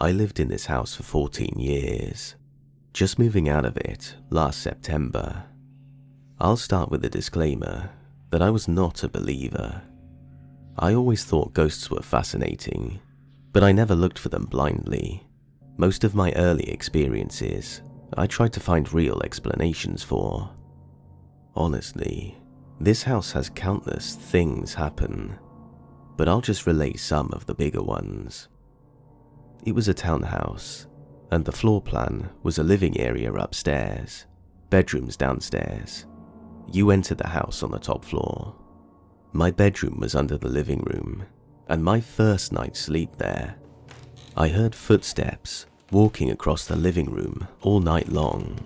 I lived in this house for 14 years, just moving out of it last September. I'll start with a disclaimer that I was not a believer. I always thought ghosts were fascinating, but I never looked for them blindly. Most of my early experiences, I tried to find real explanations for. Honestly, this house has countless things happen, but I'll just relate some of the bigger ones. It was a townhouse, and the floor plan was a living area upstairs, bedrooms downstairs. You entered the house on the top floor. My bedroom was under the living room, and my first night's sleep there, I heard footsteps walking across the living room all night long,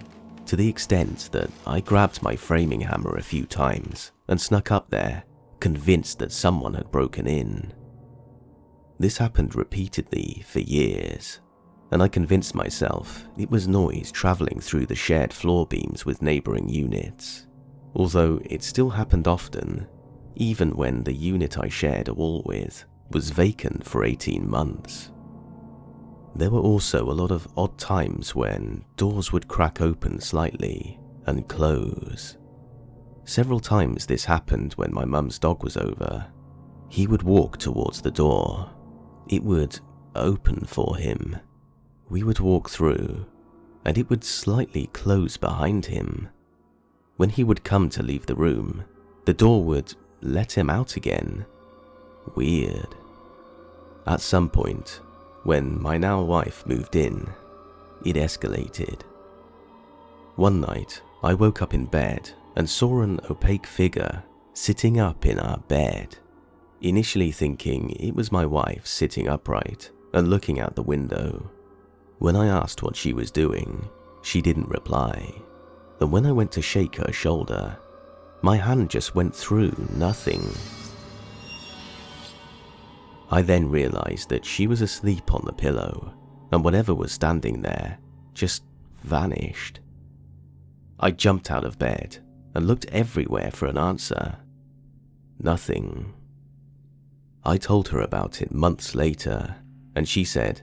to the extent that I grabbed my framing hammer a few times and snuck up there, convinced that someone had broken in. This happened repeatedly for years, and I convinced myself it was noise travelling through the shared floor beams with neighbouring units, although it still happened often, even when the unit I shared a wall with was vacant for 18 months. There were also a lot of odd times when doors would crack open slightly and close. Several times this happened when my mum's dog was over. He would walk towards the door. It would open for him. We would walk through, and it would slightly close behind him. When he would come to leave the room, the door would let him out again. Weird. At some point, when my now wife moved in, it escalated. One night, I woke up in bed and saw an opaque figure sitting up in our bed, initially thinking it was my wife sitting upright and looking out the window. When I asked what she was doing, she didn't reply, and when I went to shake her shoulder, my hand just went through nothing. I then realized that she was asleep on the pillow, and whatever was standing there just vanished. I jumped out of bed and looked everywhere for an answer. Nothing. I told her about it months later, and she said,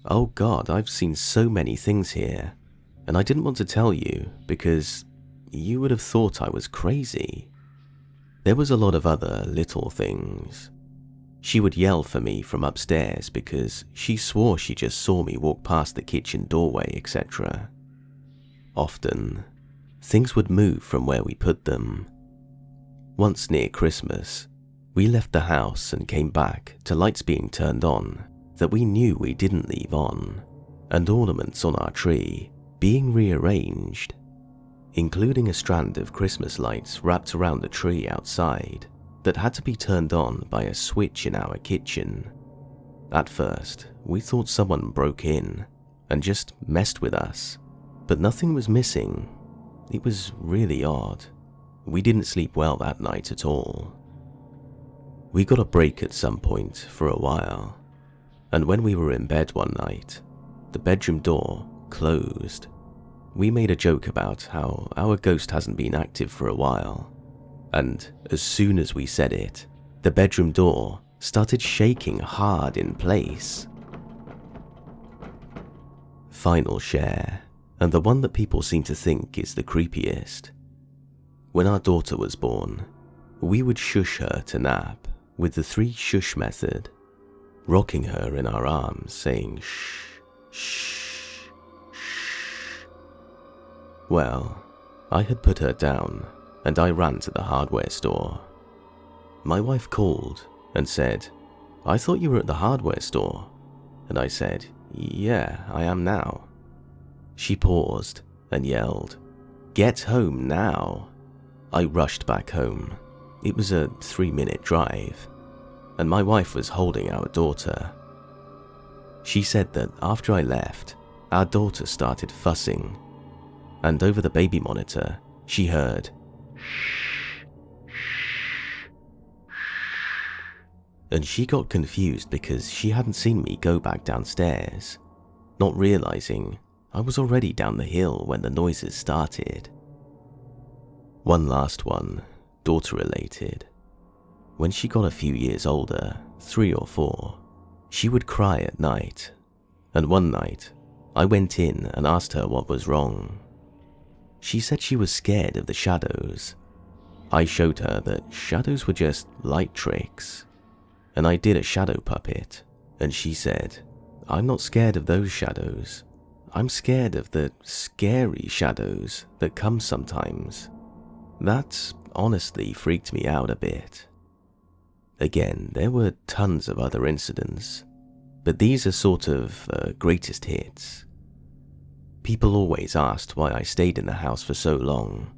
"Oh God, I've seen so many things here, and I didn't want to tell you because you would have thought I was crazy." There was a lot of other little things. She would yell for me from upstairs because she swore she just saw me walk past the kitchen doorway, etc. Often, things would move from where we put them. Once near Christmas, we left the house and came back to lights being turned on that we knew we didn't leave on, and ornaments on our tree being rearranged, including a strand of Christmas lights wrapped around the tree outside that had to be turned on by a switch in our kitchen. At first, we thought someone broke in and just messed with us, but nothing was missing. It was really odd. We didn't sleep well that night at all. We got a break at some point for a while, and when we were in bed one night, the bedroom door closed. We made a joke about how our ghost hasn't been active for a while, and as soon as we said it, the bedroom door started shaking hard in place. Final share, and the one that people seem to think is the creepiest. When our daughter was born, we would shush her to nap with the 3 shush method, rocking her in our arms saying shh, shh, shh. Well, I had put her down and I ran to the hardware store. My wife called and said, "I thought you were at the hardware store." And I said, "Yeah, I am now." She paused and yelled, "Get home now." I rushed back home. It was a 3-minute drive, and my wife was holding our daughter. She said that after I left, our daughter started fussing, and over the baby monitor, she heard shh, shh, and she got confused because she hadn't seen me go back downstairs, not realizing I was already down the hill when the noises started. One last one, daughter related. When she got a few years older, 3 or 4, she would cry at night, and one night, I went in and asked her what was wrong. She said she was scared of the shadows. I showed her that shadows were just light tricks, and I did a shadow puppet, and she said, "I'm not scared of those shadows. I'm scared of the scary shadows that come sometimes." That honestly freaked me out a bit. Again, there were tons of other incidents, but these are sort of greatest hits. People always asked why I stayed in the house for so long,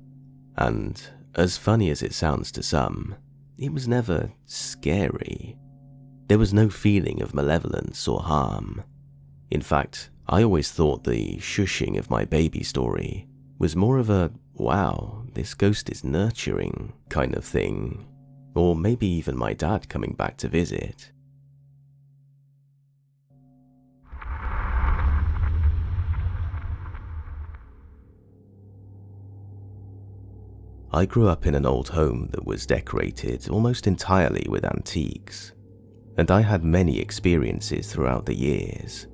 and as funny as it sounds to some, it was never scary. There was no feeling of malevolence or harm. In fact, I always thought the shushing of my baby story was more of a, "wow, this ghost is nurturing" kind of thing, or maybe even my dad coming back to visit. I grew up in an old home that was decorated almost entirely with antiques, and I had many experiences throughout the years.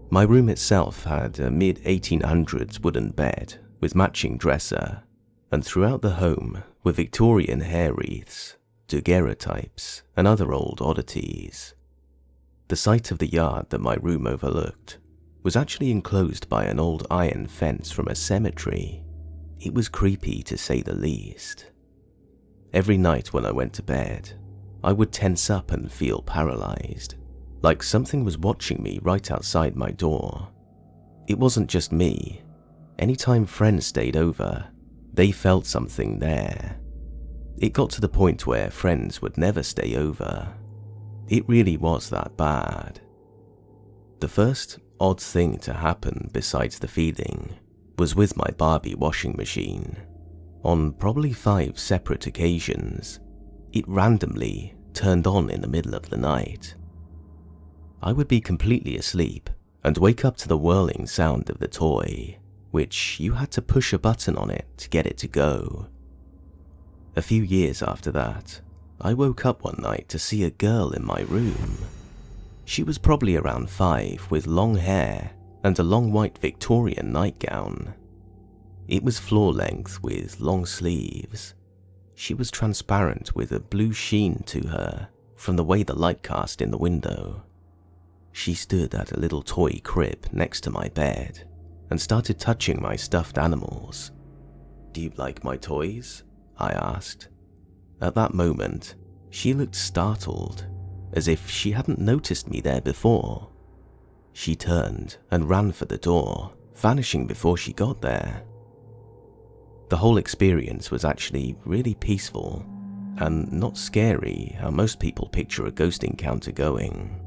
My room itself had a mid-1800s wooden bed with matching dresser, and throughout the home were Victorian hair wreaths, daguerreotypes, and other old oddities. The site of the yard that my room overlooked was actually enclosed by an old iron fence from a cemetery. It was creepy to say the least. Every night when I went to bed, I would tense up and feel paralyzed, like something was watching me right outside my door. It wasn't just me. Anytime friends stayed over, they felt something there. It got to the point where friends would never stay over. It really was that bad. The first odd thing to happen besides the feeling was with my Barbie washing machine. On probably 5 separate occasions, it randomly turned on in the middle of the night. I would be completely asleep and wake up to the whirling sound of the toy, which you had to push a button on it to get it to go. A few years after that, I woke up one night to see a girl in my room. She was probably around 5 with long hair and a long white Victorian nightgown. It was floor length with long sleeves. She was transparent with a blue sheen to her from the way the light cast in the window. She stood at a little toy crib next to my bed and started touching my stuffed animals. "Do you like my toys?" I asked. At that moment, she looked startled, as if she hadn't noticed me there before. She turned and ran for the door, vanishing before she got there. The whole experience was actually really peaceful and not scary how most people picture a ghost encounter going.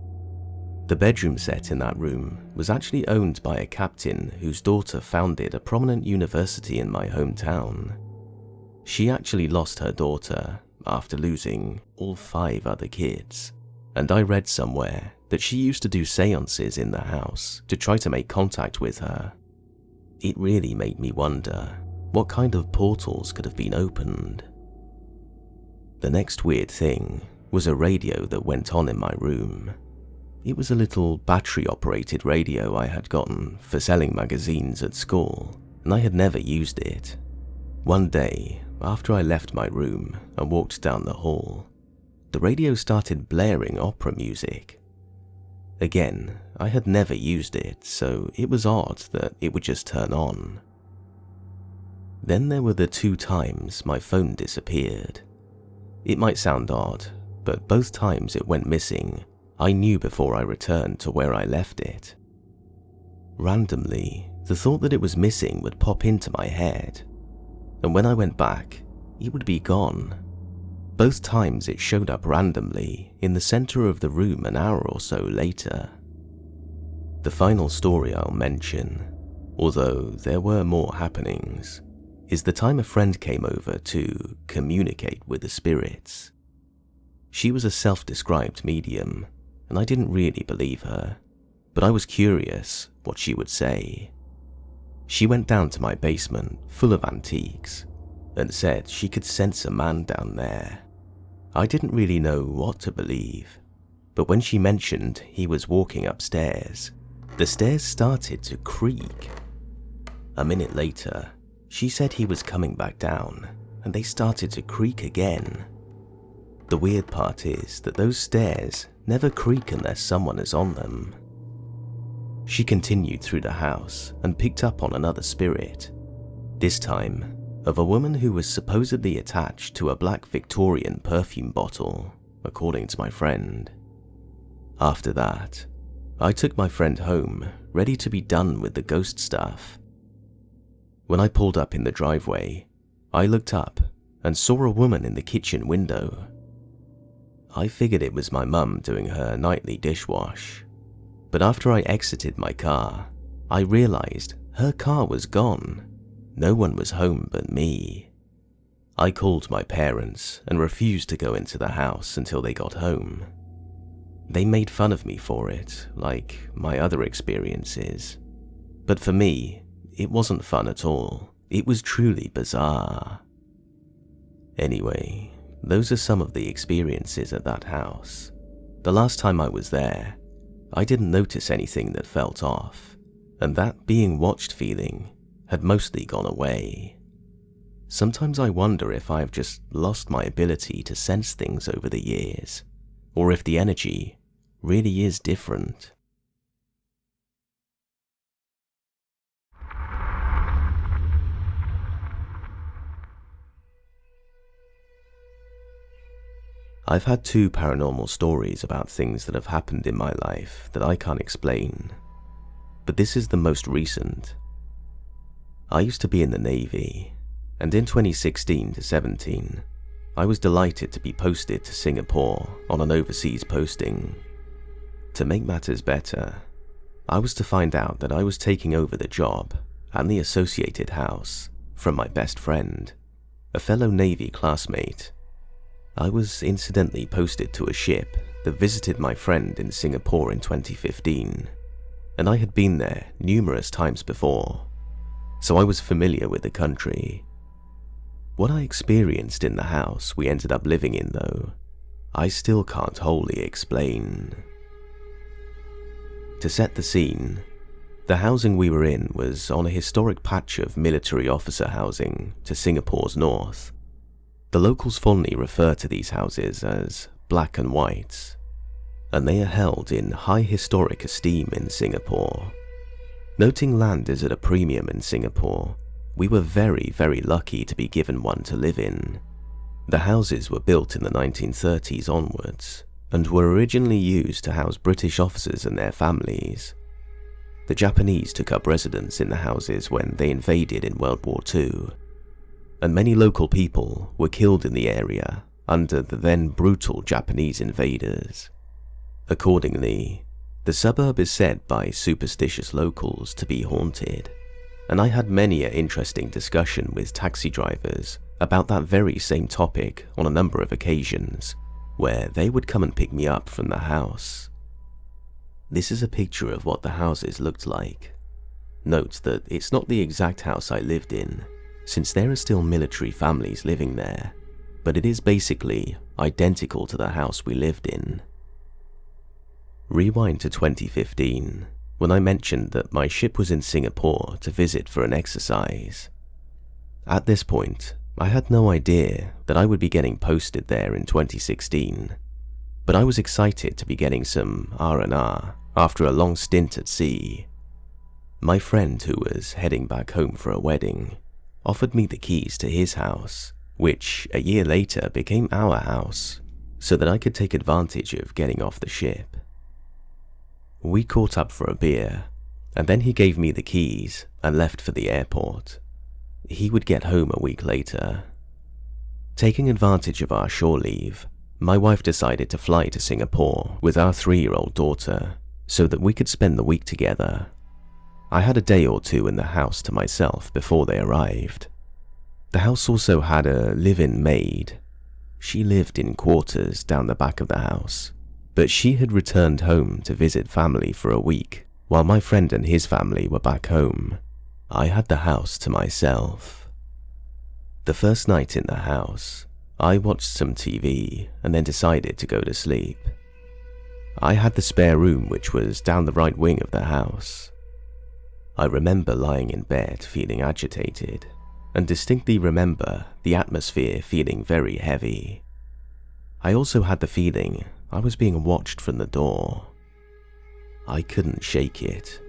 The bedroom set in that room was actually owned by a captain whose daughter founded a prominent university in my hometown. She actually lost her daughter after losing all 5 other kids, and I read somewhere that she used to do seances in the house to try to make contact with her. It really made me wonder what kind of portals could have been opened. The next weird thing was a radio that went on in my room. It was a little battery-operated radio I had gotten for selling magazines at school, and I had never used it. One day, after I left my room and walked down the hall, the radio started blaring opera music. Again, I had never used it, so it was odd that it would just turn on. Then there were the 2 times my phone disappeared. It might sound odd, but both times it went missing, I knew before I returned to where I left it. Randomly, the thought that it was missing would pop into my head, and when I went back, it would be gone. Both times it showed up randomly in the center of the room an hour or so later. The final story I'll mention, although there were more happenings, is the time a friend came over to communicate with the spirits. She was a self-described medium, and I didn't really believe her, but I was curious what she would say. She went down to my basement full of antiques and said she could sense a man down there. I didn't really know what to believe, but when she mentioned he was walking upstairs, The stairs started to creak. A minute later, she said he was coming back down, and they started to creak again. The weird part is that those stairs never creak unless someone is on them. She continued through the house and picked up on another spirit, this time of a woman who was supposedly attached to a black Victorian perfume bottle, according to my friend. After that, I took my friend home, ready to be done with the ghost stuff. When I pulled up in the driveway, I looked up and saw a woman in the kitchen window. I figured it was my mum doing her nightly dishwash, but after I exited my car, I realized her car was gone. No one was home but me. I called my parents and refused to go into the house until they got home. They made fun of me for it, like my other experiences. But for me, it wasn't fun at all. It was truly bizarre. Anyway, those are some of the experiences at that house. The last time I was there, I didn't notice anything that felt off, and that being watched feeling had mostly gone away. Sometimes I wonder if I've just lost my ability to sense things over the years, or if the energy really is different. I've had 2 paranormal stories about things that have happened in my life that I can't explain, but this is the most recent. I used to be in the Navy, and in 2016 to 17, I was delighted to be posted to Singapore on an overseas posting. To make matters better, I was to find out that I was taking over the job and the associated house from my best friend, a fellow Navy classmate. I was incidentally posted to a ship that visited my friend in Singapore in 2015, and I had been there numerous times before, so I was familiar with the country. What I experienced in the house we ended up living in, though, I still can't wholly explain. To set the scene, the housing we were in was on a historic patch of military officer housing to Singapore's north. The locals fondly refer to these houses as black and whites, and they are held in high historic esteem in Singapore. Noting land is at a premium in Singapore, we were very, very lucky to be given one to live in. The houses were built in the 1930s onwards, and were originally used to house British officers and their families. The Japanese took up residence in the houses when they invaded in World War II, and many local people were killed in the area under the then brutal Japanese invaders. Accordingly, the suburb is said by superstitious locals to be haunted, and I had many an interesting discussion with taxi drivers about that very same topic on a number of occasions, where they would come and pick me up from the house. This is a picture of what the houses looked like. Note that it's not the exact house I lived in, since there are still military families living there, but it is basically identical to the house we lived in. Rewind to 2015, when I mentioned that my ship was in Singapore to visit for an exercise. At this point, I had no idea that I would be getting posted there in 2016, but I was excited to be getting some R&R after a long stint at sea. My friend, who was heading back home for a wedding, offered me the keys to his house, which a year later became our house, so that I could take advantage of getting off the ship. We caught up for a beer, and then he gave me the keys and left for the airport. He would get home a week later. Taking advantage of our shore leave, my wife decided to fly to Singapore with our 3-year-old daughter so that we could spend the week together. I had a day or 2 in the house to myself before they arrived. The house also had a live-in maid. She lived in quarters down the back of the house, but she had returned home to visit family for a week while my friend and his family were back home. I had the house to myself. The first night in the house, I watched some TV and then decided to go to sleep. I had the spare room which was down the right wing of the house. I remember lying in bed feeling agitated, and distinctly remember the atmosphere feeling very heavy. I also had the feeling I was being watched from the door. I couldn't shake it.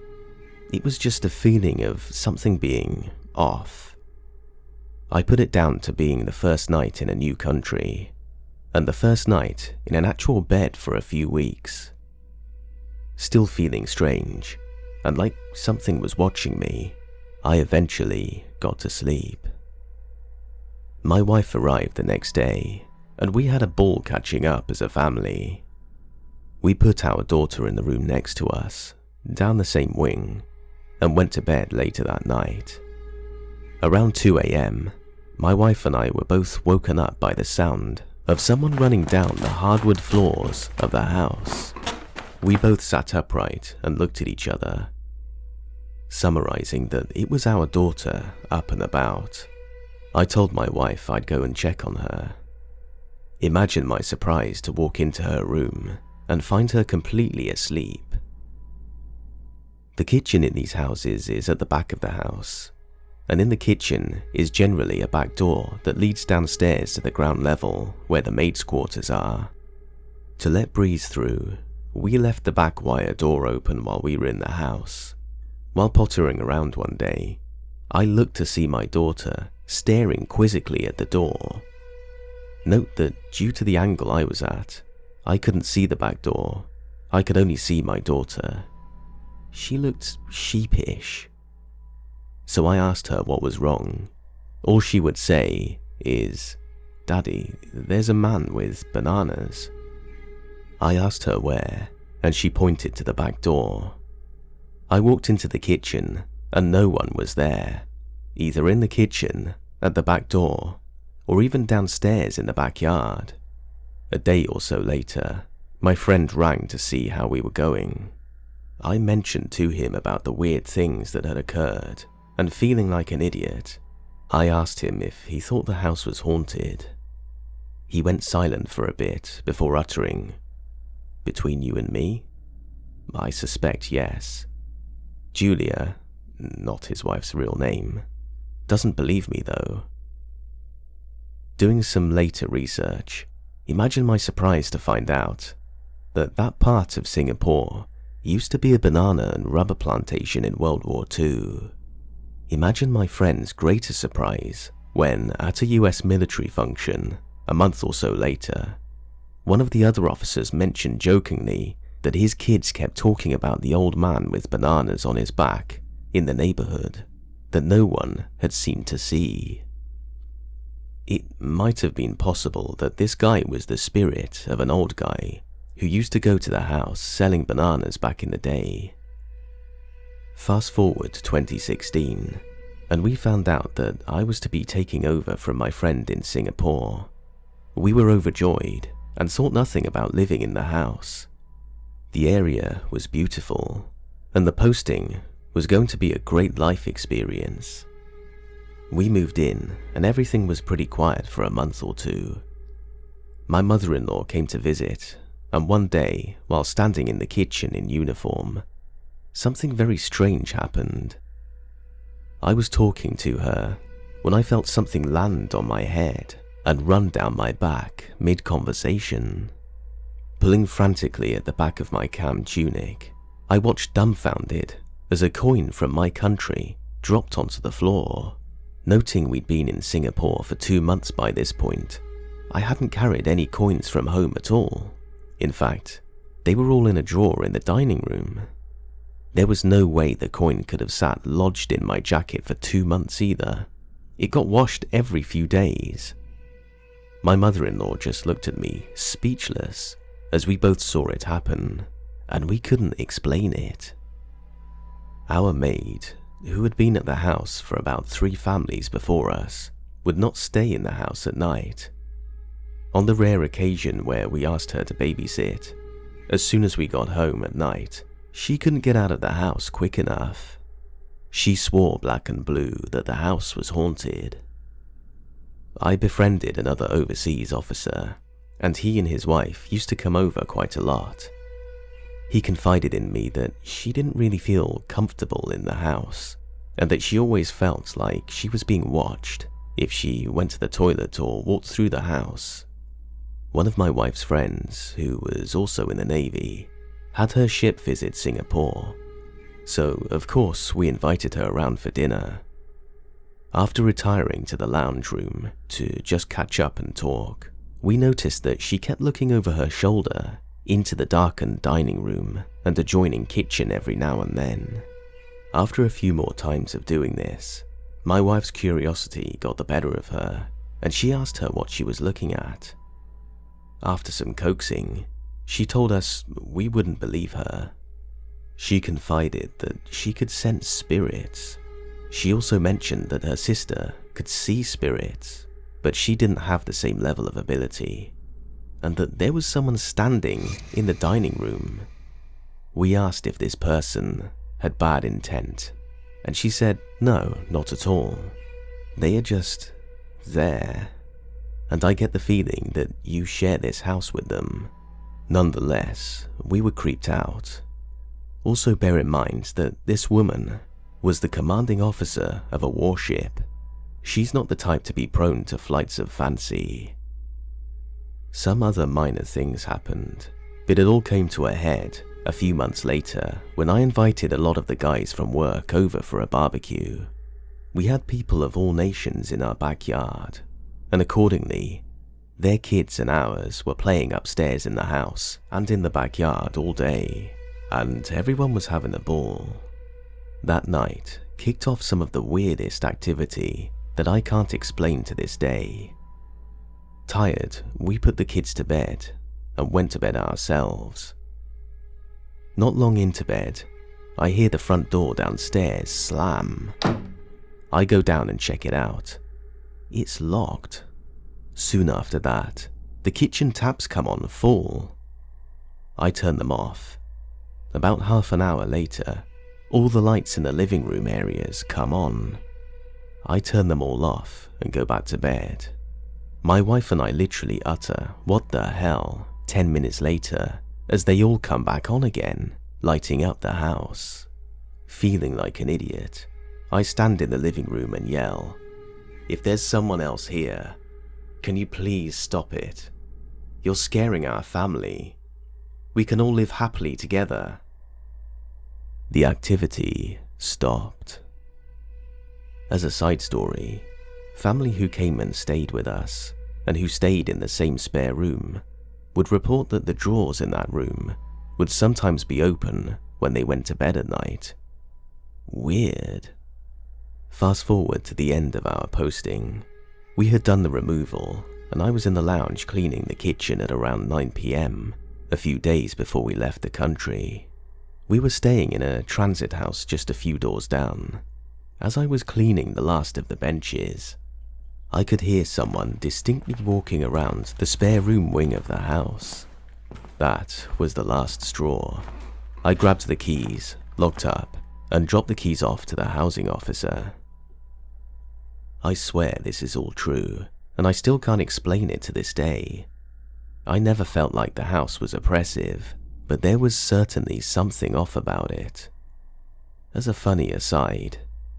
It was just a feeling of something being off. I put it down to being the first night in a new country, and the first night in an actual bed for a few weeks. Still feeling strange, and like something was watching me, I eventually got to sleep. My wife arrived the next day, and we had a ball catching up as a family. We put our daughter in the room next to us, down the same wing, and went to bed later that night. Around 2 a.m., my wife and I were both woken up by the sound of someone running down the hardwood floors of the house. We both sat upright and looked at each other, summarizing that it was our daughter up and about. I told my wife I'd go and check on her. Imagine my surprise to walk into her room and find her completely asleep. The kitchen in these houses is at the back of the house, and in the kitchen is generally a back door that leads downstairs to the ground level where the maids' quarters are. To let breeze through, we left the back wire door open while we were in the house. While pottering around one day, I looked to see my daughter staring quizzically at the door. Note that due to the angle I was at, I couldn't see the back door. I could only see my daughter. She looked sheepish. So I asked her what was wrong. All she would say is, "Daddy, there's a man with bananas." I asked her where, and she pointed to the back door. I walked into the kitchen, and no one was there, either in the kitchen, at the back door, or even downstairs in the backyard. A day or so later, my friend rang to see how we were going. I mentioned to him about the weird things that had occurred, and feeling like an idiot, I asked him if he thought the house was haunted. He went silent for a bit before uttering, "Between you and me? I suspect yes. Julia," not his wife's real name, "doesn't believe me though." Doing some later research, imagine my surprise to find out that that part of Singapore used to be a banana and rubber plantation in World War II. Imagine my friend's greater surprise when, at a US military function, a month or so later, one of the other officers mentioned jokingly that his kids kept talking about the old man with bananas on his back in the neighborhood that no one had seemed to see. It might have been possible that this guy was the spirit of an old guy who used to go to the house selling bananas back in the day. Fast forward to 2016, and we found out that I was to be taking over from my friend in Singapore. We were overjoyed and thought nothing about living in the house. The area was beautiful, and the posting was going to be a great life experience. We moved in, and everything was pretty quiet for a month or two. My mother-in-law came to visit, and one day, while standing in the kitchen in uniform, something very strange happened. I was talking to her when I felt something land on my head and run down my back mid-conversation. Pulling frantically at the back of my cam tunic, I watched dumbfounded as a coin from my country dropped onto the floor. Noting we'd been in Singapore for 2 months by this point, I hadn't carried any coins from home at all. In fact, they were all in a drawer in the dining room. There was no way the coin could have sat lodged in my jacket for 2 months either. It got washed every few days. My mother-in-law just looked at me, speechless, as we both saw it happen, and we couldn't explain it. Our maid, who had been at the house for about 3 families before us, would not stay in the house at night. On the rare occasion where we asked her to babysit, as soon as we got home at night, she couldn't get out of the house quick enough. She swore black and blue that the house was haunted. I befriended another overseas officer, and he and his wife used to come over quite a lot. He confided in me that she didn't really feel comfortable in the house, and that she always felt like she was being watched if she went to the toilet or walked through the house. One of my wife's friends, who was also in the Navy, had her ship visit Singapore, so of course we invited her around for dinner. After retiring to the lounge room to just catch up and talk, we noticed that she kept looking over her shoulder into the darkened dining room and adjoining kitchen every now and then. After a few more times of doing this, my wife's curiosity got the better of her, and she asked her what she was looking at. After some coaxing, she told us we wouldn't believe her. She confided that she could sense spirits. She also mentioned that her sister could see spirits, but she didn't have the same level of ability, and that there was someone standing in the dining room. We asked if this person had bad intent, and she said no, not at all. They are just there, and I get the feeling that you share this house with them. Nonetheless, we were creeped out. Also bear in mind that this woman was the commanding officer of a warship. She's not the type to be prone to flights of fancy. Some other minor things happened, but it all came to a head a few months later when I invited a lot of the guys from work over for a barbecue. We had people of all nations in our backyard, and accordingly, their kids and ours were playing upstairs in the house and in the backyard all day, and everyone was having a ball. That night kicked off some of the weirdest activity that I can't explain to this day. Tired, we put the kids to bed and went to bed ourselves. Not long into bed, I hear the front door downstairs slam. I go down and check it out. It's locked. Soon after that, the kitchen taps come on full. I turn them off. About half an hour later, all the lights in the living room areas come on. I turn them all off and go back to bed. My wife and I literally utter, "What the hell?" 10 minutes later, as they all come back on again, lighting up the house. Feeling like an idiot, I stand in the living room and yell, "If there's someone else here, can you please stop it? You're scaring our family. We can all live happily together." The activity stopped. As a side story, family who came and stayed with us, and who stayed in the same spare room, would report that the drawers in that room would sometimes be open when they went to bed at night. Weird. Fast forward to the end of our posting. We had done the removal, and I was in the lounge cleaning the kitchen at around 9 PM, a few days before we left the country. We were staying in a transit house just a few doors down. As I was cleaning the last of the benches, I could hear someone distinctly walking around the spare room wing of the house. That was the last straw. I grabbed the keys, locked up, and dropped the keys off to the housing officer. I swear this is all true, and I still can't explain it to this day. I never felt like the house was oppressive, but there was certainly something off about it. As a funny aside,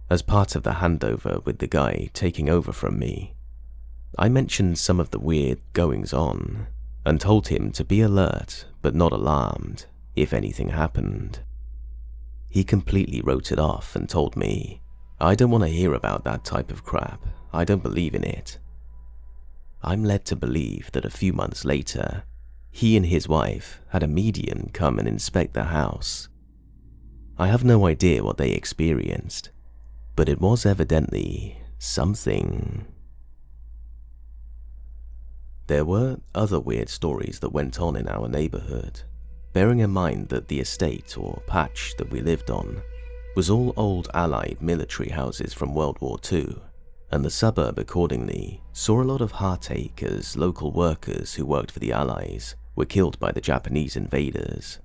as part of the handover with the guy taking over from me, I mentioned some of the weird goings-on and told him to be alert but not alarmed if anything happened. He completely wrote it off and told me, "I don't want to hear about that type of crap. I don't believe in it." I'm led to believe that a few months later, he and his wife had a medium come and inspect the house. I have no idea what they experienced, but it was evidently something. There were other weird stories that went on in our neighborhood, bearing in mind that the estate or patch that we lived on was all old Allied military houses from World War II, and the suburb accordingly saw a lot of heartache as local workers who worked for the Allies were killed by the Japanese invaders.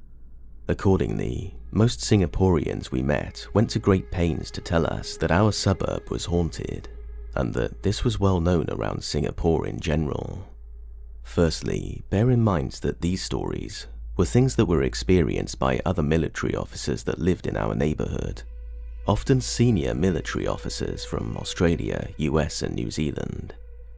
Accordingly, most Singaporeans we met went to great pains to tell us that our suburb was haunted, and that this was well known around Singapore in general. Firstly, bear in mind that these stories were things that were experienced by other military officers that lived in our neighborhood, often senior military officers from Australia, US, and New Zealand.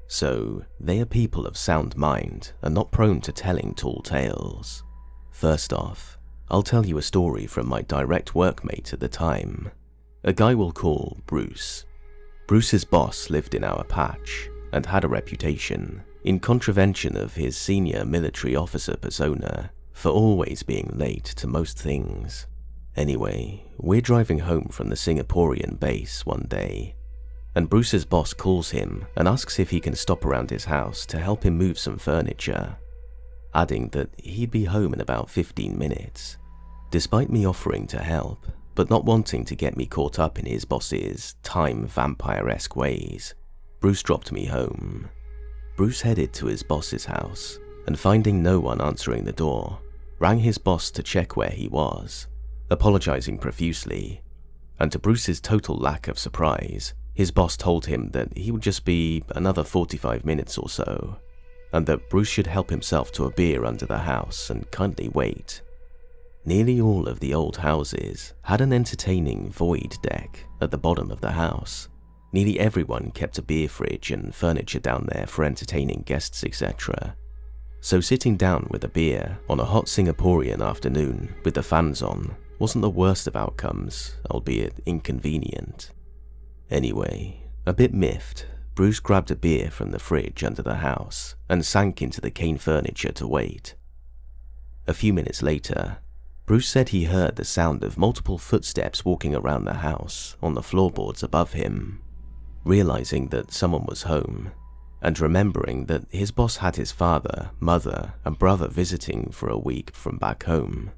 So they are people of sound mind and not prone to telling tall tales. First off, I'll tell you a story from my direct workmate at the time, a guy we'll call Bruce. Bruce's boss lived in our patch and had a reputation, in contravention of his senior military officer persona, for always being late to most things. Anyway, we're driving home from the Singaporean base one day, and Bruce's boss calls him and asks if he can stop around his house to help him move some furniture, adding that he'd be home in about 15 minutes. Despite me offering to help, but not wanting to get me caught up in his boss's time vampire-esque ways, Bruce dropped me home. Bruce headed to his boss's house, and finding no one answering the door, rang his boss to check where he was, apologizing profusely, and to Bruce's total lack of surprise, his boss told him that he would just be another 45 minutes or so, and that Bruce should help himself to a beer under the house and kindly wait. Nearly all of the old houses had an entertaining void deck at the bottom of the house. Nearly everyone kept a beer fridge and furniture down there for entertaining guests, etc. So sitting down with a beer on a hot Singaporean afternoon with the fans on wasn't the worst of outcomes, albeit inconvenient. Anyway, a bit miffed, Bruce grabbed a beer from the fridge under the house and sank into the cane furniture to wait. A few minutes later, Bruce said he heard the sound of multiple footsteps walking around the house on the floorboards above him. Realizing that someone was home, and remembering that his boss had his father, mother, and brother visiting for a week from back home,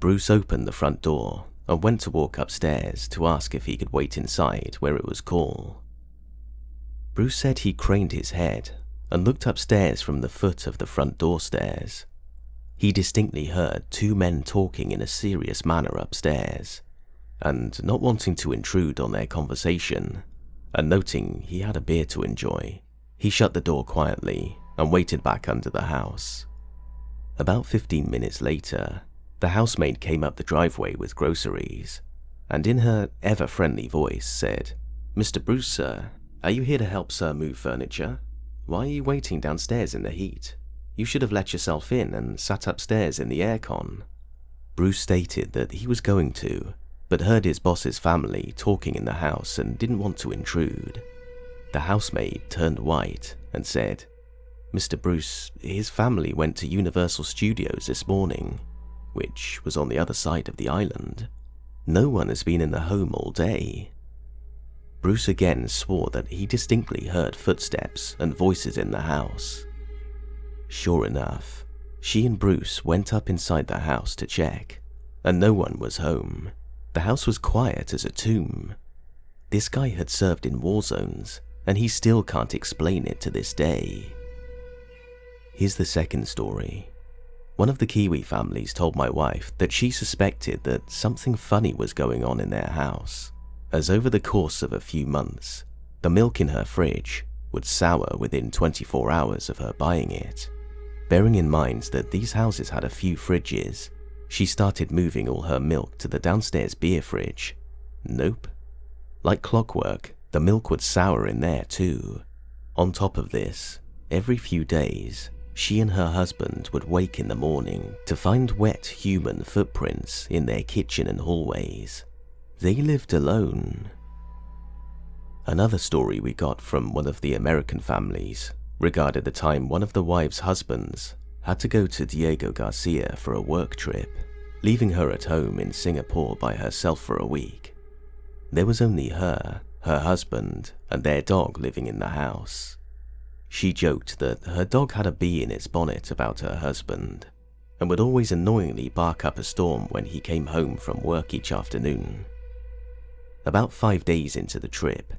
Bruce opened the front door and went to walk upstairs to ask if he could wait inside where it was cool. Bruce said he craned his head and looked upstairs from the foot of the front door stairs. He distinctly heard two men talking in a serious manner upstairs, and not wanting to intrude on their conversation, and noting he had a beer to enjoy, he shut the door quietly and waited back under the house. About 15 minutes later, the housemaid came up the driveway with groceries, and in her ever-friendly voice said, "Mr. Bruce, sir, are you here to help sir move furniture? Why are you waiting downstairs in the heat? You should have let yourself in and sat upstairs in the aircon." Bruce stated that he was going to, but heard his boss's family talking in the house and didn't want to intrude. The housemaid turned white and said, "Mr. Bruce, his family went to Universal Studios this morning, which was on the other side of the island. No one has been in the home all day." Bruce again swore that he distinctly heard footsteps and voices in the house. Sure enough, she and Bruce went up inside the house to check, and no one was home. The house was quiet as a tomb. This guy had served in war zones, and he still can't explain it to this day. Here's the second story. One of the Kiwi families told my wife that she suspected that something funny was going on in their house, as over the course of a few months, the milk in her fridge would sour within 24 hours of her buying it. Bearing in mind that these houses had a few fridges, she started moving all her milk to the downstairs beer fridge. Nope. Like clockwork, the milk would sour in there too. On top of this, every few days, she and her husband would wake in the morning to find wet human footprints in their kitchen and hallways. They lived alone. Another story we got from one of the American families regarded the time one of the wives' husbands had to go to Diego Garcia for a work trip, leaving her at home in Singapore by herself for a week. There was only her husband, and their dog living in the house. She joked that her dog had a bee in its bonnet about her husband, and would always annoyingly bark up a storm when he came home from work each afternoon. About 5 days into the trip,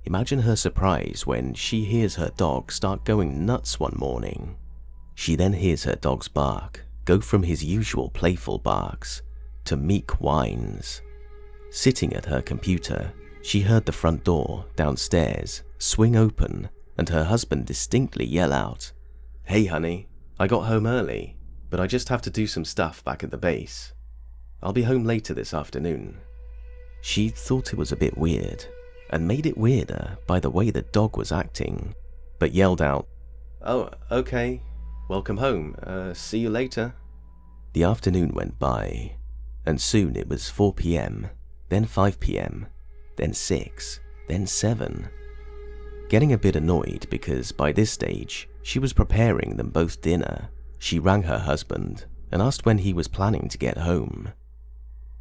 imagine her surprise when she hears her dog start going nuts one morning. She then hears her dog's bark go from his usual playful barks to meek whines. Sitting at her computer, she heard the front door downstairs swing open and her husband distinctly yell out, "Hey honey, I got home early. but I just have to do some stuff back at the base. I'll be home later this afternoon." She thought it was a bit weird, and made it weirder by the way the dog was acting, but yelled out, "Oh, okay. Welcome home. See you later." The afternoon went by, and soon it was 4 p.m, then 5 p.m, then 6, then 7. Getting a bit annoyed because by this stage she was preparing them both dinner, she rang her husband and asked when he was planning to get home.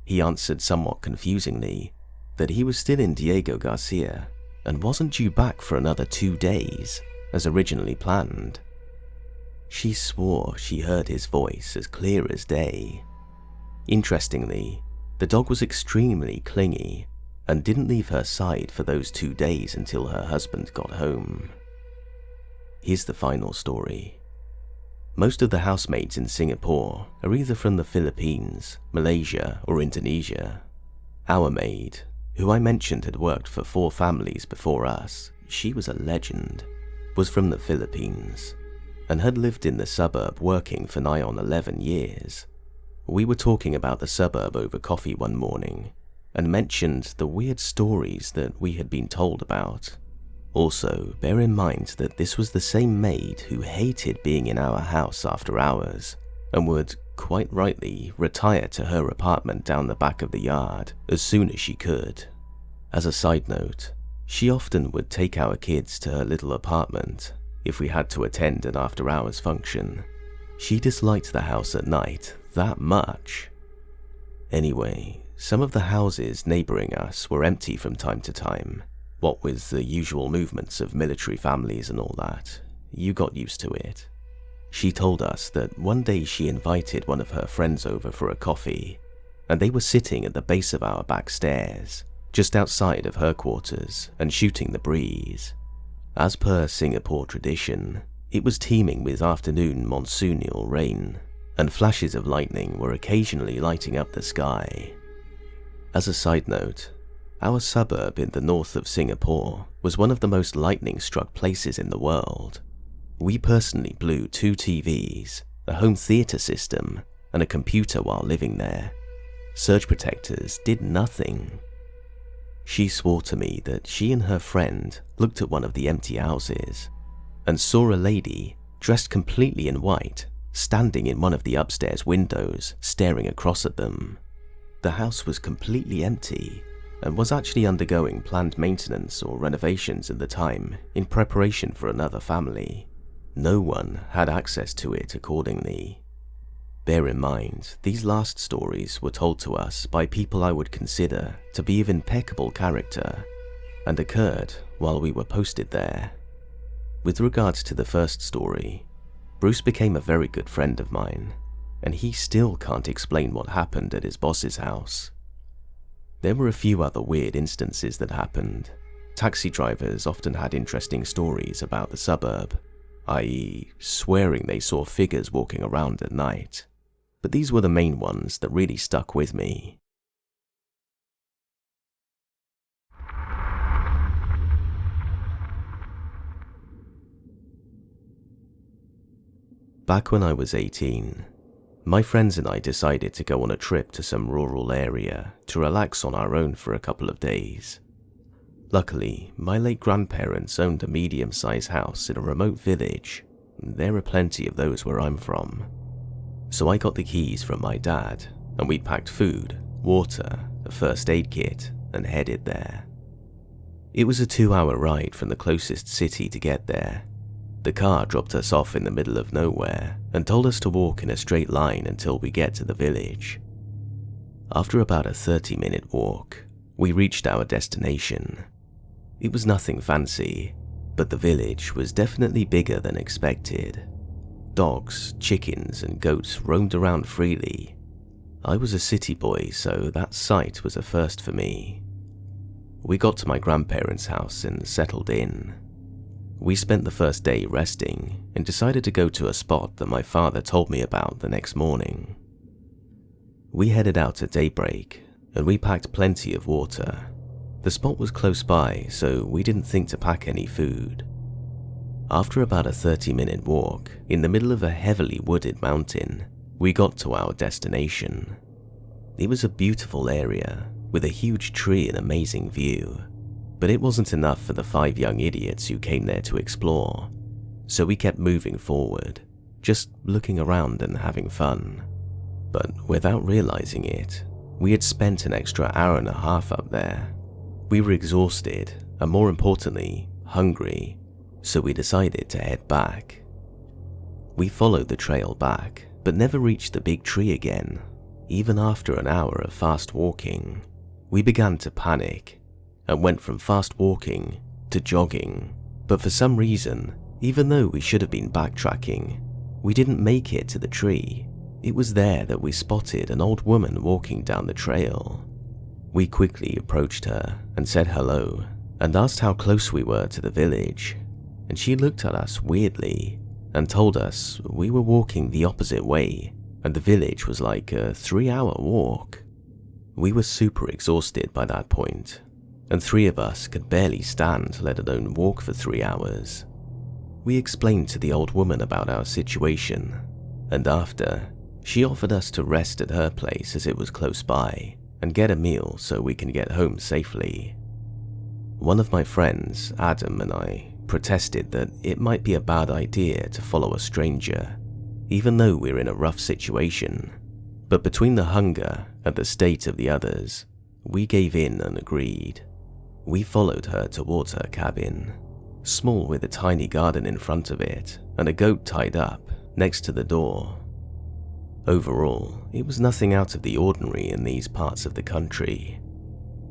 He answered somewhat confusingly that he was still in Diego Garcia and wasn't due back for another 2 days, as originally planned. She swore she heard his voice as clear as day. Interestingly, the dog was extremely clingy and didn't leave her side for those 2 days until her husband got home. Here's the final story. Most of the housemates in Singapore are either from the Philippines, Malaysia, or Indonesia. Our maid, who I mentioned had worked for 4 families before us, she was a legend, was from the Philippines, and had lived in the suburb working for nigh on 11 years. We were talking about the suburb over coffee one morning, and mentioned the weird stories that we had been told about. Also, bear in mind that this was the same maid who hated being in our house after hours, and would, quite rightly, retire to her apartment down the back of the yard as soon as she could. As a side note, she often would take our kids to her little apartment if we had to attend an after-hours function. She disliked the house at night that much. Anyway, some of the houses neighbouring us were empty from time to time. What with the usual movements of military families and all that, you got used to it. She told us that one day she invited one of her friends over for a coffee, and they were sitting at the base of our back stairs, just outside of her quarters, and shooting the breeze. As per Singapore tradition, it was teeming with afternoon monsoonial rain, and flashes of lightning were occasionally lighting up the sky. As a side note, our suburb in the north of Singapore was one of the most lightning-struck places in the world. We personally blew 2 TVs, a home theatre system, and a computer while living there. Surge protectors did nothing. She swore to me that she and her friend looked at one of the empty houses and saw a lady dressed completely in white standing in one of the upstairs windows staring across at them. The house was completely empty and was actually undergoing planned maintenance or renovations at the time in preparation for another family. No one had access to it accordingly. Bear in mind, these last stories were told to us by people I would consider to be of impeccable character, and occurred while we were posted there. With regards to the first story, Bruce became a very good friend of mine, and he still can't explain what happened at his boss's house. There were a few other weird instances that happened. Taxi drivers often had interesting stories about the suburb, i.e. swearing they saw figures walking around at night. But these were the main ones that really stuck with me. Back when I was 18, my friends and I decided to go on a trip to some rural area to relax on our own for a couple of days. Luckily, my late grandparents owned a medium-sized house in a remote village. There are plenty of those where I'm from. So I got the keys from my dad, and we packed food, water, a first aid kit, and headed there. It was a 2-hour ride from the closest city to get there. The car dropped us off in the middle of nowhere and told us to walk in a straight line until we get to the village. After about a 30-minute walk, we reached our destination. It was nothing fancy, but the village was definitely bigger than expected. Dogs, chickens, and goats roamed around freely. I was a city boy, so that sight was a first for me. We got to my grandparents' house and settled in. We spent the first day resting and decided to go to a spot that my father told me about the next morning. We headed out at daybreak, and we packed plenty of water. The spot was close by, so we didn't think to pack any food. After about a 30-minute walk, in the middle of a heavily wooded mountain, we got to our destination. It was a beautiful area with a huge tree and amazing view, but it wasn't enough for the 5 young idiots who came there to explore, so we kept moving forward, just looking around and having fun. But without realizing it, we had spent an extra hour and a half up there. We were exhausted and, more importantly, hungry, so we decided to head back. We followed the trail back, but never reached the big tree again. Even after an hour of fast walking, we began to panic and went from fast walking to jogging. But for some reason, even though we should have been backtracking, we didn't make it to the tree. It was there that we spotted an old woman walking down the trail. We quickly approached her and said hello and asked how close we were to the village, and she looked at us weirdly and told us we were walking the opposite way and the village was like a 3-hour walk. We were super exhausted by that point, and 3 of us could barely stand, let alone walk for 3 hours. We explained to the old woman about our situation, and after, she offered us to rest at her place as it was close by and get a meal so we can get home safely. One of my friends, Adam, and I protested that it might be a bad idea to follow a stranger, even though we're in a rough situation. But between the hunger and the state of the others, we gave in and agreed. We followed her towards her cabin, small with a tiny garden in front of it and a goat tied up next to the door. Overall, it was nothing out of the ordinary in these parts of the country.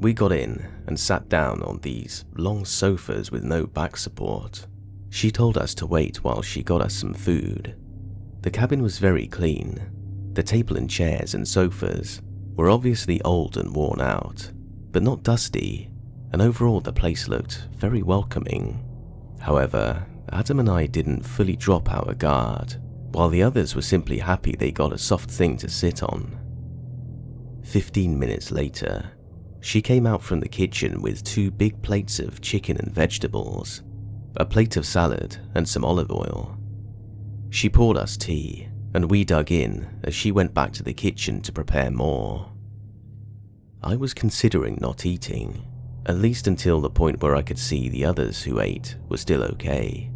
We got in and sat down on these long sofas with no back support. She told us to wait while she got us some food. The cabin was very clean. The table and chairs and sofas were obviously old and worn out, but not dusty, and overall the place looked very welcoming. However, Adam and I didn't fully drop our guard, while the others were simply happy they got a soft thing to sit on. 15 minutes later, she came out from the kitchen with 2 big plates of chicken and vegetables, a plate of salad and some olive oil. She poured us tea, and we dug in as she went back to the kitchen to prepare more. I was considering not eating, at least until the point where I could see the others who ate were still okay,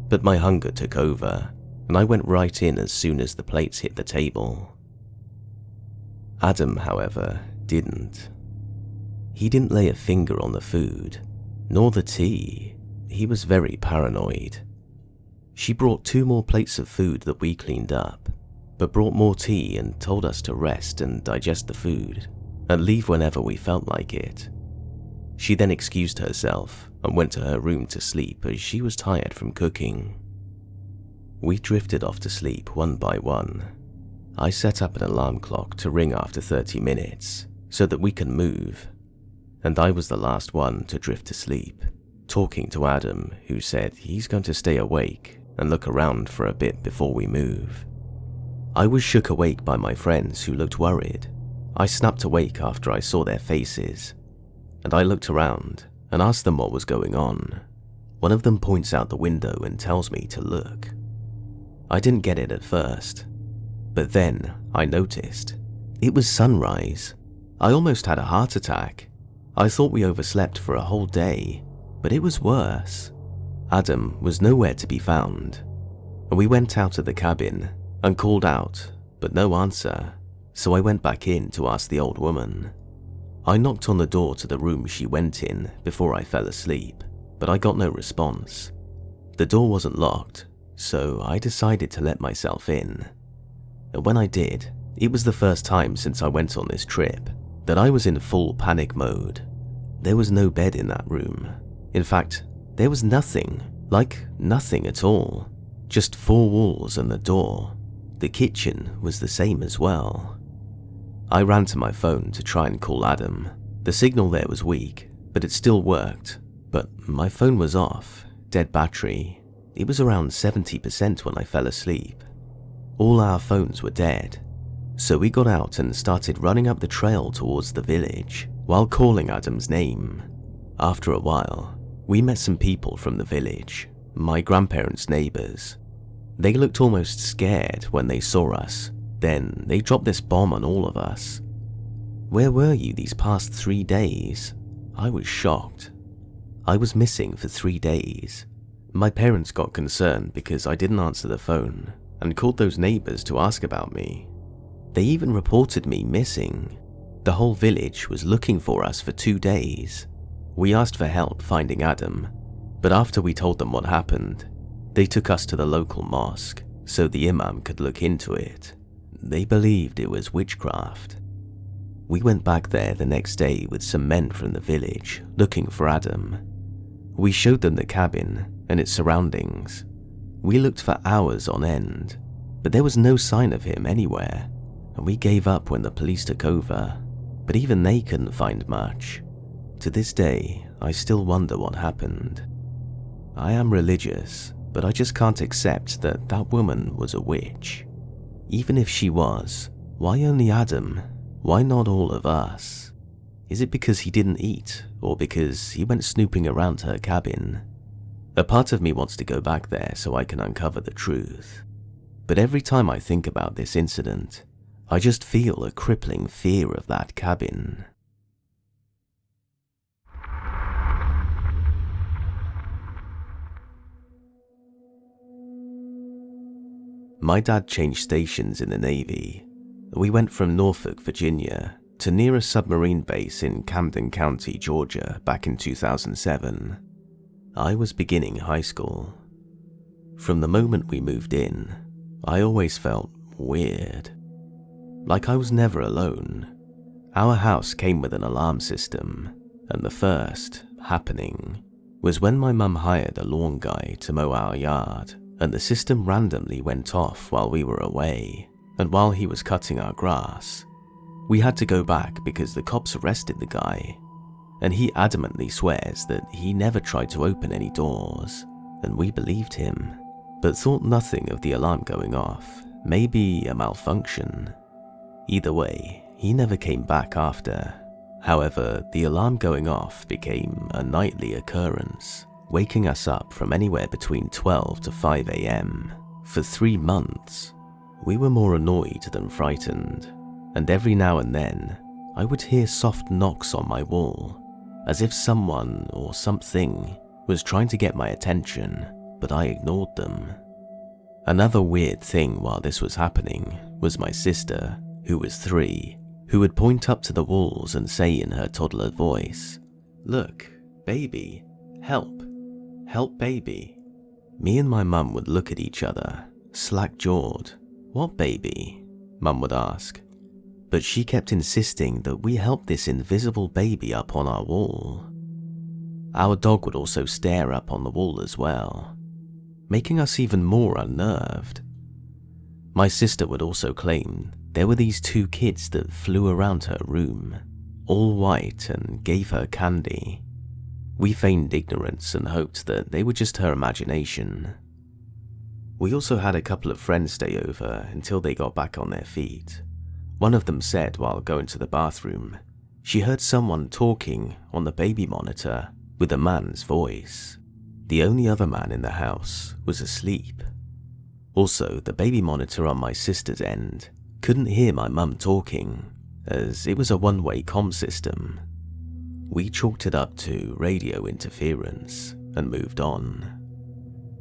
but my hunger took over, and I went right in as soon as the plates hit the table. Adam, however, didn't. He didn't lay a finger on the food, nor the tea. He was very paranoid. She brought 2 more plates of food that we cleaned up, but brought more tea and told us to rest and digest the food, and leave whenever we felt like it. She then excused herself and went to her room to sleep as she was tired from cooking. We drifted off to sleep one by one. I set up an alarm clock to ring after 30 minutes so that we can move, and I was the last one to drift to sleep, talking to Adam, who said he's going to stay awake and look around for a bit before we move. I was shook awake by my friends who looked worried. I snapped awake after I saw their faces, and I looked around and asked them what was going on. One of them points out the window and tells me to look. I didn't get it at first, but then I noticed. It was sunrise. I almost had a heart attack. I thought we overslept for a whole day, but it was worse. Adam was nowhere to be found. We went out of the cabin and called out, but no answer, so I went back in to ask the old woman. I knocked on the door to the room she went in before I fell asleep, but I got no response. The door wasn't locked, so I decided to let myself in. And when I did, it was the first time since I went on this trip that I was in full panic mode. There was no bed in that room. In fact, there was nothing, like nothing at all. Just 4 walls and the door. The kitchen was the same as well. I ran to my phone to try and call Adam. The signal there was weak, but it still worked. But my phone was off, dead battery. It was around 70% when I fell asleep. All our phones were dead. So we got out and started running up the trail towards the village while calling Adam's name. After a while, we met some people from the village, my grandparents' neighbors. They looked almost scared when they saw us, Then they dropped this bomb on all of us. Where were you these past 3 days? I was shocked. I was missing for 3 days. My parents got concerned because I didn't answer the phone and called those neighbors to ask about me. They even reported me missing. The whole village was looking for us for 2 days. We asked for help finding Adam, but after we told them what happened, they took us to the local mosque so the imam could look into it. They believed it was witchcraft. We went back there the next day with some men from the village looking for Adam. We showed them the cabin and its surroundings. We looked for hours on end, but there was no sign of him anywhere, and we gave up when the police took over, but even they couldn't find much. To this day, I still wonder what happened. I am religious, but I just can't accept that that woman was a witch. Even if she was, why only Adam? Why not all of us? Is it because he didn't eat, or because he went snooping around her cabin? A part of me wants to go back there so I can uncover the truth. But every time I think about this incident, I just feel a crippling fear of that cabin. My dad changed stations in the Navy. We went from Norfolk, Virginia, to near a submarine base in Camden County, Georgia, back in 2007. I was beginning high school. From the moment we moved in, I always felt weird. Like I was never alone. Our house came with an alarm system, and the first happening was when my mum hired a lawn guy to mow our yard, and the system randomly went off while we were away, and while he was cutting our grass. We had to go back because the cops arrested the guy, and he adamantly swears that he never tried to open any doors, and we believed him, but thought nothing of the alarm going off, maybe a malfunction. Either way, he never came back after. However, the alarm going off became a nightly occurrence, waking us up from anywhere between 12 to 5 a.m. For 3 months. We were more annoyed than frightened, and every now and then, I would hear soft knocks on my wall, as if someone or something was trying to get my attention, but I ignored them. Another weird thing while this was happening was my sister, who was 3, who would point up to the walls and say in her toddler voice, "Look, baby, help, help baby." Me and my mum would look at each other, slack-jawed. "What baby?" Mum would ask. But she kept insisting that we help this invisible baby up on our wall. Our dog would also stare up on the wall as well, making us even more unnerved. My sister would also claim there were these 2 kids that flew around her room, all white, and gave her candy. We feigned ignorance and hoped that they were just her imagination. We also had a couple of friends stay over until they got back on their feet. One of them said while going to the bathroom, she heard someone talking on the baby monitor with a man's voice. The only other man in the house was asleep. Also, the baby monitor on my sister's end couldn't hear my mum talking, as it was a one-way comm system. We chalked it up to radio interference and moved on.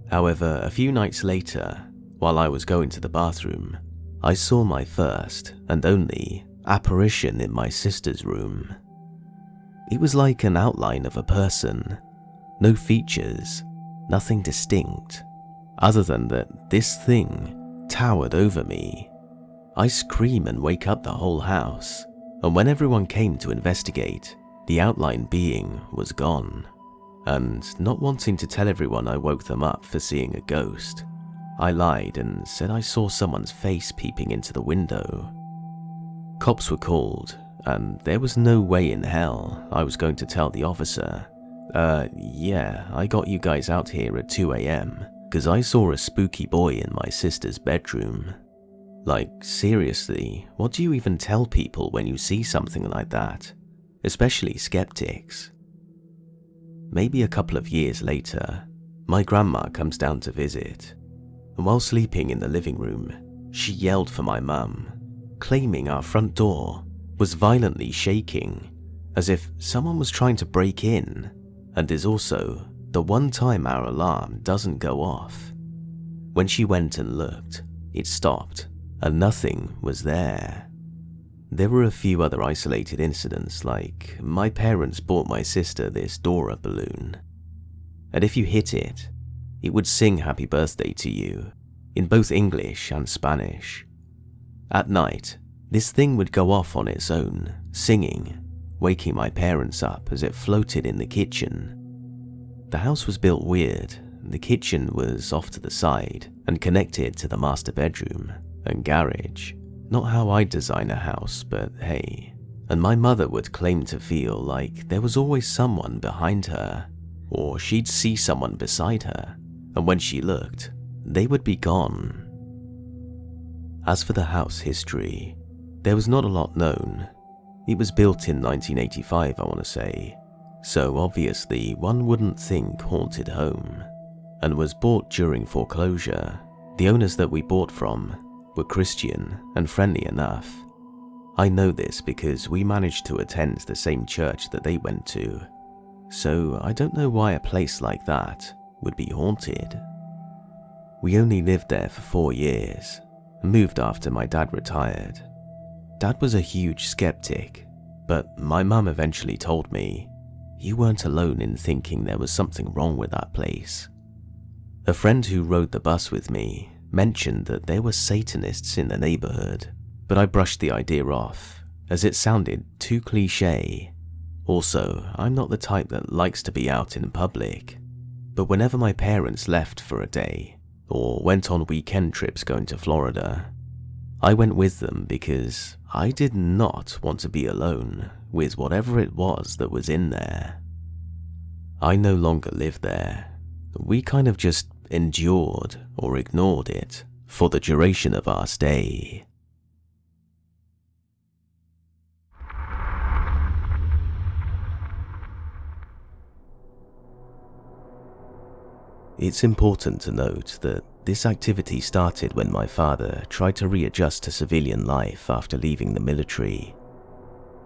However, a few nights later, while I was going to the bathroom, I saw my first and only apparition in my sister's room. It was like an outline of a person, no features, nothing distinct, other than that this thing towered over me. I scream and wake up the whole house, and when everyone came to investigate, the outline being was gone. And not wanting to tell everyone I woke them up for seeing a ghost, I lied and said I saw someone's face peeping into the window. Cops were called, and there was no way in hell I was going to tell the officer, yeah, I got you guys out here at 2 a.m. because I saw a spooky boy in my sister's bedroom. Like, seriously, what do you even tell people when you see something like that? Especially skeptics. Maybe a couple of years later, my grandma comes down to visit, and while sleeping in the living room, She yelled for my mum, claiming our front door was violently shaking, as if someone was trying to break in, and is also the one time our alarm doesn't go off. When she went and looked, it stopped, and nothing was there. There were a few other isolated incidents, like my parents bought my sister this Dora balloon, and if you hit it, it would sing happy birthday to you, in both English and Spanish. At night, this thing would go off on its own, singing, waking my parents up as it floated in the kitchen. The house was built weird. The kitchen was off to the side and connected to the master bedroom and garage. Not how I'd design a house, but hey. And my mother would claim to feel like there was always someone behind her, or she'd see someone beside her, and when she looked, they would be gone. As for the house history, there was not a lot known. It was built in 1985, I want to say, so obviously one wouldn't think haunted home, and was bought during foreclosure. The owners that we bought from were Christian and friendly enough. I know this because we managed to attend the same church that they went to, so I don't know why a place like that would be haunted. We only lived there for 4 years and moved after my dad retired. Dad was a huge skeptic, but my mum eventually told me, "You weren't alone in thinking there was something wrong with that place." A friend who rode the bus with me mentioned that there were Satanists in the neighborhood, but I brushed the idea off, as it sounded too cliche. Also, I'm not the type that likes to be out in public, but whenever my parents left for a day, or went on weekend trips going to Florida, I went with them because I did not want to be alone with whatever it was that was in there. I no longer live there. We kind of just endured or ignored it for the duration of our stay. It's important to note that this activity started when my father tried to readjust to civilian life after leaving the military.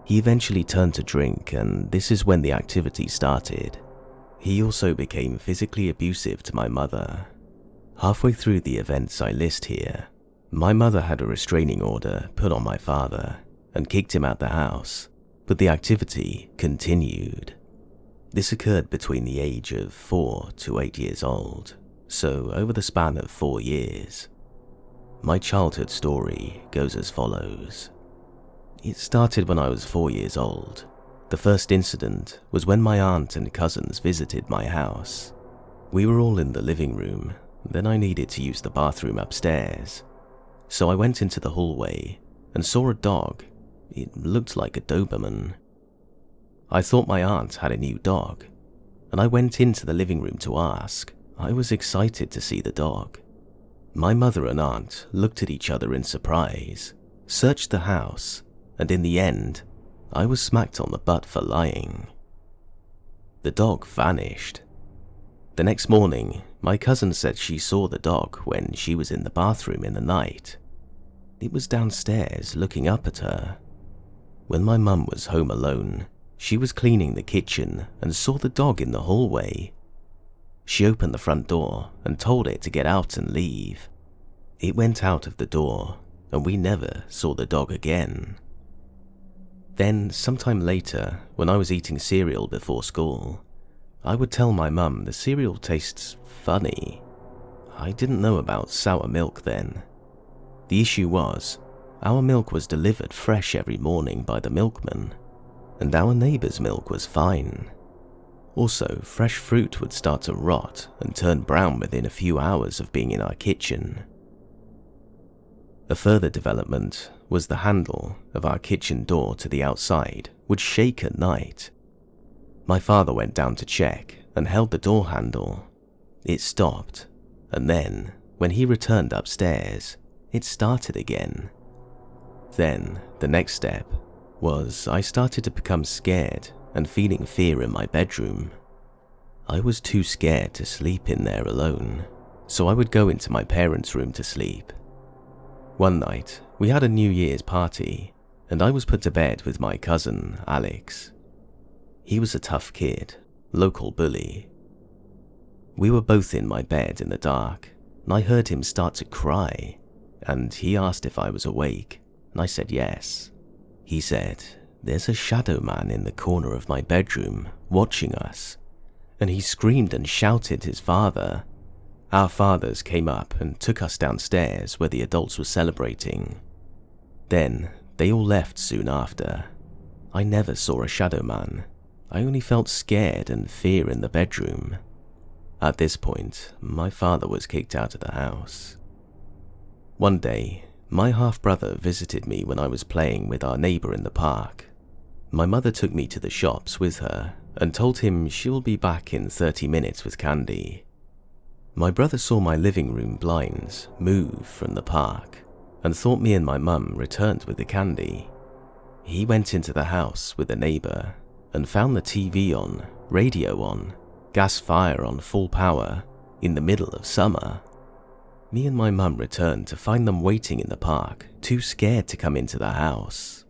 He eventually turned to drink, and this is when the activity started. He also became physically abusive to my mother. Halfway through the events I list here, my mother had a restraining order put on my father and kicked him out the house, but the activity continued. This occurred between the age of 4 to 8 years old, so over the span of 4 years. My childhood story goes as follows. It started when I was 4 years old. The first incident was when my aunt and cousins visited my house. We were all in the living room, then I needed to use the bathroom upstairs. So I went into the hallway and saw a dog. It looked like a Doberman. I thought my aunt had a new dog, and I went into the living room to ask. I was excited to see the dog. My mother and aunt looked at each other in surprise, searched the house, and in the end, I was smacked on the butt for lying. The dog vanished. The next morning, my cousin said she saw the dog when she was in the bathroom in the night. It was downstairs looking up at her. When my mum was home alone, she was cleaning the kitchen and saw the dog in the hallway. She opened the front door and told it to get out and leave. It went out of the door, and we never saw the dog again. Then, sometime later, when I was eating cereal before school, I would tell my mum the cereal tastes funny. I didn't know about sour milk then. The issue was, our milk was delivered fresh every morning by the milkman, and our neighbor's milk was fine. Also, fresh fruit would start to rot and turn brown within a few hours of being in our kitchen. A further development was the handle of our kitchen door to the outside would shake at night. My father went down to check and held the door handle. It stopped, and then, when he returned upstairs, it started again. Then, the next step was I started to become scared and feeling fear in my bedroom. I was too scared to sleep in there alone, so I would go into my parents' room to sleep. One night, we had a New Year's party, and I was put to bed with my cousin, Alex. He was a tough kid, local bully. We were both in my bed in the dark, and I heard him start to cry, and he asked if I was awake, and I said yes. He said, "There's a shadow man in the corner of my bedroom watching us," and he screamed and shouted his father. Our fathers came up and took us downstairs where the adults were celebrating. Then they all left soon after. I never saw a shadow man. I only felt scared and fear in the bedroom. At this point, my father was kicked out of the house. One day, my half-brother visited me when I was playing with our neighbor in the park. My mother took me to the shops with her and told him she will be back in 30 minutes with candy. My brother saw my living room blinds move from the park and thought me and my mum returned with the candy. He went into the house with a neighbor and found the TV on, radio on, gas fire on full power in the middle of summer. Me and my mum returned to find them waiting in the park, too scared to come into the house.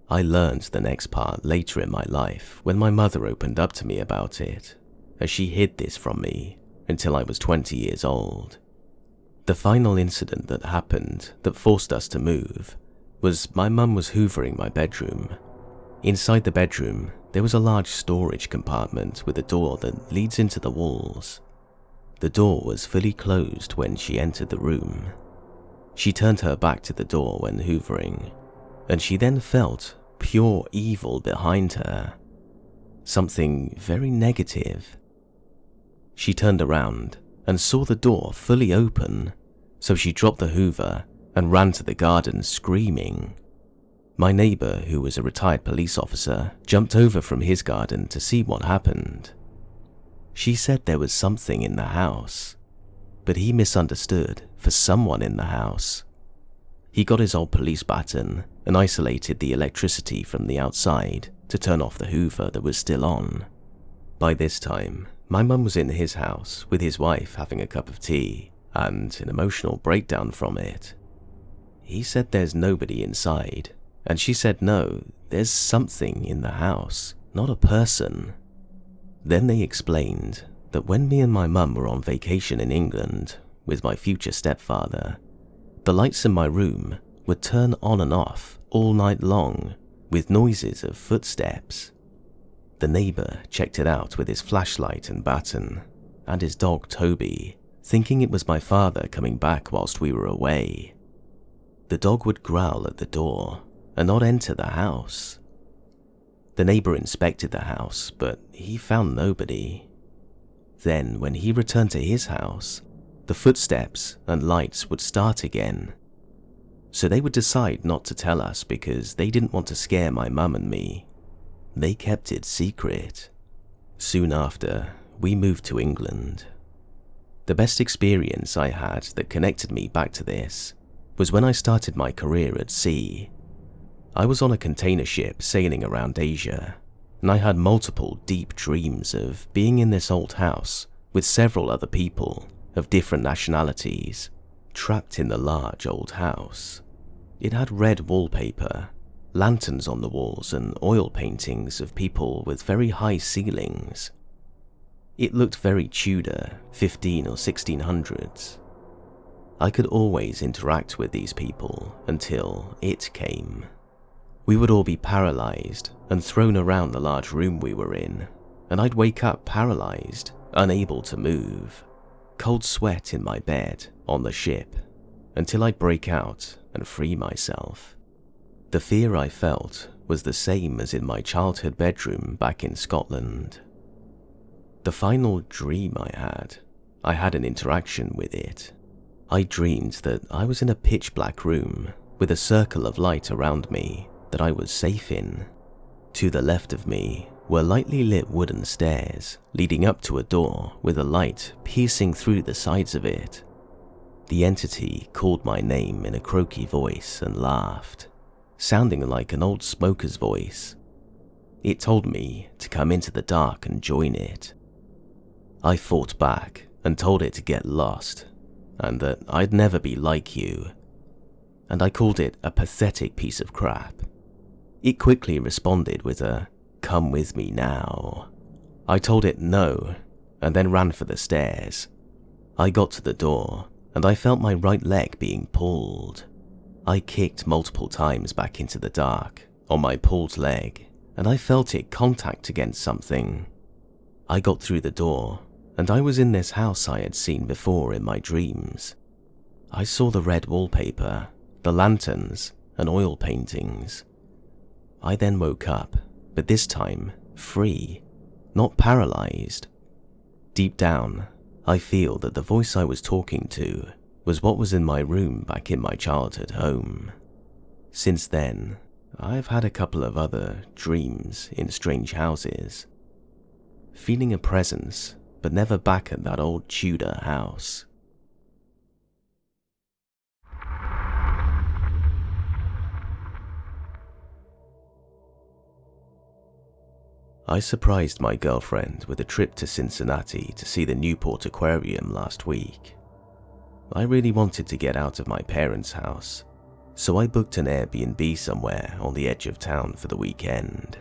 I learned the next part later in my life when my mother opened up to me about it, as she hid this from me until I was 20 years old. The final incident that happened that forced us to move was my mum was hoovering my bedroom. Inside the bedroom, there was a large storage compartment with a door that leads into the walls. The door was fully closed when she entered the room. She turned her back to the door when hoovering, and she then felt pure evil behind her. Something very negative. She turned around and saw the door fully open, so she dropped the hoover and ran to the garden screaming. My neighbor, who was a retired police officer, jumped over from his garden to see what happened. She said there was something in the house, but he misunderstood for someone in the house. He got his old police baton and isolated the electricity from the outside to turn off the hoover that was still on. By this time, my mum was in his house with his wife having a cup of tea and an emotional breakdown from it. He said there's nobody inside, and she said no, there's something in the house, not a person. Then they explained that when me and my mum were on vacation in England with my future stepfather, the lights in my room would turn on and off all night long with noises of footsteps. The neighbor checked it out with his flashlight and baton, and his dog Toby, thinking it was my father coming back whilst we were away. The dog would growl at the door and not enter the house. The neighbor inspected the house, but he found nobody. Then, when he returned to his house, the footsteps and lights would start again. So they would decide not to tell us because they didn't want to scare my mum and me. They kept it secret. Soon after, we moved to England. The best experience I had that connected me back to this was when I started my career at sea. I was on a container ship sailing around Asia, and I had multiple deep dreams of being in this old house with several other people of different nationalities, trapped in the large old house. It had red wallpaper, lanterns on the walls, and oil paintings of people with very high ceilings. It looked very Tudor, 15 or 1600s. I could always interact with these people until it came. We would all be paralyzed and thrown around the large room we were in, and I'd wake up paralyzed, unable to move, cold sweat in my bed on the ship, until I'd break out and free myself. The fear I felt was the same as in my childhood bedroom back in Scotland. The final dream I had an interaction with it. I dreamed that I was in a pitch black room with a circle of light around me that I was safe in. To the left of me were lightly lit wooden stairs leading up to a door with a light piercing through the sides of it. The entity called my name in a croaky voice and laughed, sounding like an old smoker's voice. It told me to come into the dark and join it. I fought back and told it to get lost, and that I'd never be like you. and I called it a pathetic piece of crap. It quickly responded with a "come with me now." I told it no, and then ran for the stairs. I got to the door, and I felt my right leg being pulled. I kicked multiple times back into the dark on my pulled leg, and I felt it contact against something. I got through the door, and I was in this house I had seen before in my dreams. I saw the red wallpaper, the lanterns, and oil paintings. I then woke up, but this time free, not paralyzed. Deep down, I feel that the voice I was talking to was what was in my room back in my childhood home. Since then, I've had a couple of other dreams in strange houses, feeling a presence, but never back at that old Tudor house. I surprised my girlfriend with a trip to Cincinnati to see the Newport Aquarium last week. I really wanted to get out of my parents' house, so I booked an Airbnb somewhere on the edge of town for the weekend.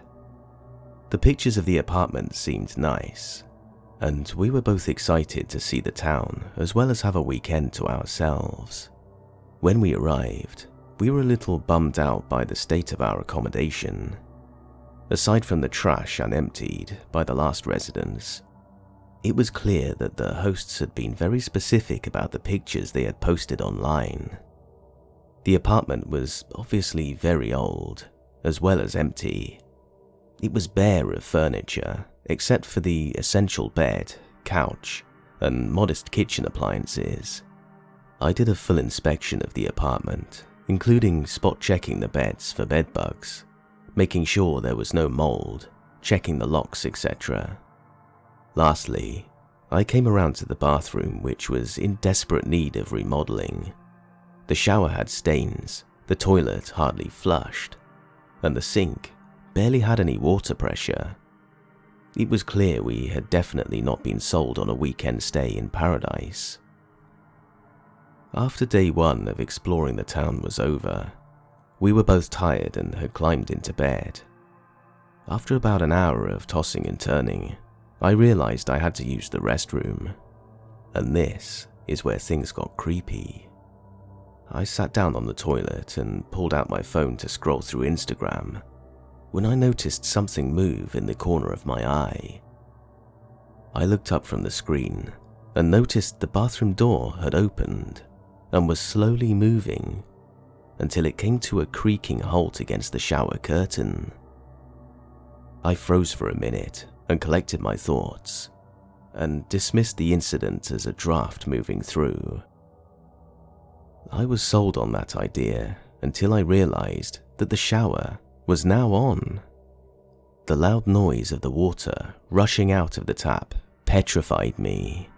The pictures of the apartment seemed nice, and we were both excited to see the town as well as have a weekend to ourselves. When we arrived, we were a little bummed out by the state of our accommodation. Aside from the trash unemptied by the last residents, it was clear that the hosts had been very specific about the pictures they had posted online. The apartment was obviously very old, as well as empty. It was bare of furniture, except for the essential bed, couch, and modest kitchen appliances. I did a full inspection of the apartment, including spot-checking the beds for bed bugs, making sure there was no mold, checking the locks, etc. Lastly, I came around to the bathroom, which was in desperate need of remodeling. The shower had stains, the toilet hardly flushed, and the sink barely had any water pressure. It was clear we had definitely not been sold on a weekend stay in paradise. After day one of exploring the town was over, we were both tired and had climbed into bed. After about an hour of tossing and turning, I realized I had to use the restroom, and this is where things got creepy. I sat down on the toilet and pulled out my phone to scroll through Instagram when I noticed something move in the corner of my eye. I looked up from the screen and noticed the bathroom door had opened and was slowly moving until it came to a creaking halt against the shower curtain. I froze for a minute and collected my thoughts, and dismissed the incident as a draft moving through. I was sold on that idea until I realized that the shower was now on. The loud noise of the water rushing out of the tap petrified me.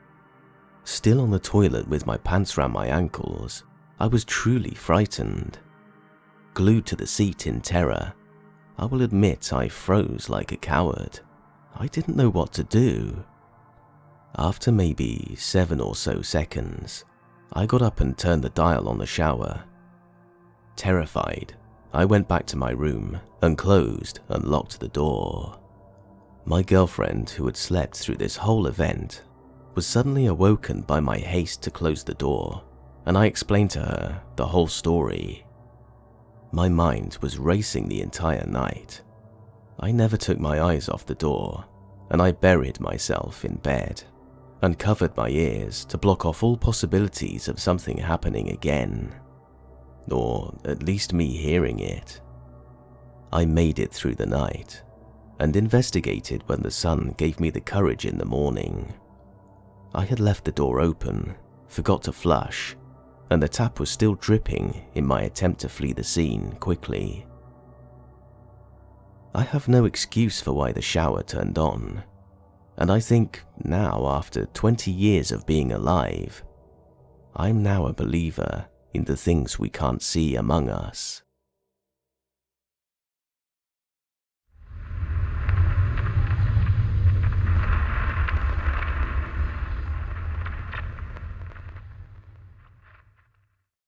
Still on the toilet with my pants round my ankles, I was truly frightened. Glued to the seat in terror, I will admit I froze like a coward. I didn't know what to do. After maybe 7 or so seconds, I got up and turned the dial on the shower. Terrified, I went back to my room and closed and locked the door. My girlfriend, who had slept through this whole event, was suddenly awoken by my haste to close the door, and I explained to her the whole story. My mind was racing the entire night. I never took my eyes off the door, and I buried myself in bed and covered my ears to block off all possibilities of something happening again, or at least me hearing it. I made it through the night and investigated when the sun gave me the courage in the morning. I had left the door open, forgot to flush, and the tap was still dripping in my attempt to flee the scene quickly. I have no excuse for why the shower turned on, and I think now, after 20 years of being alive, I'm now a believer in the things we can't see among us.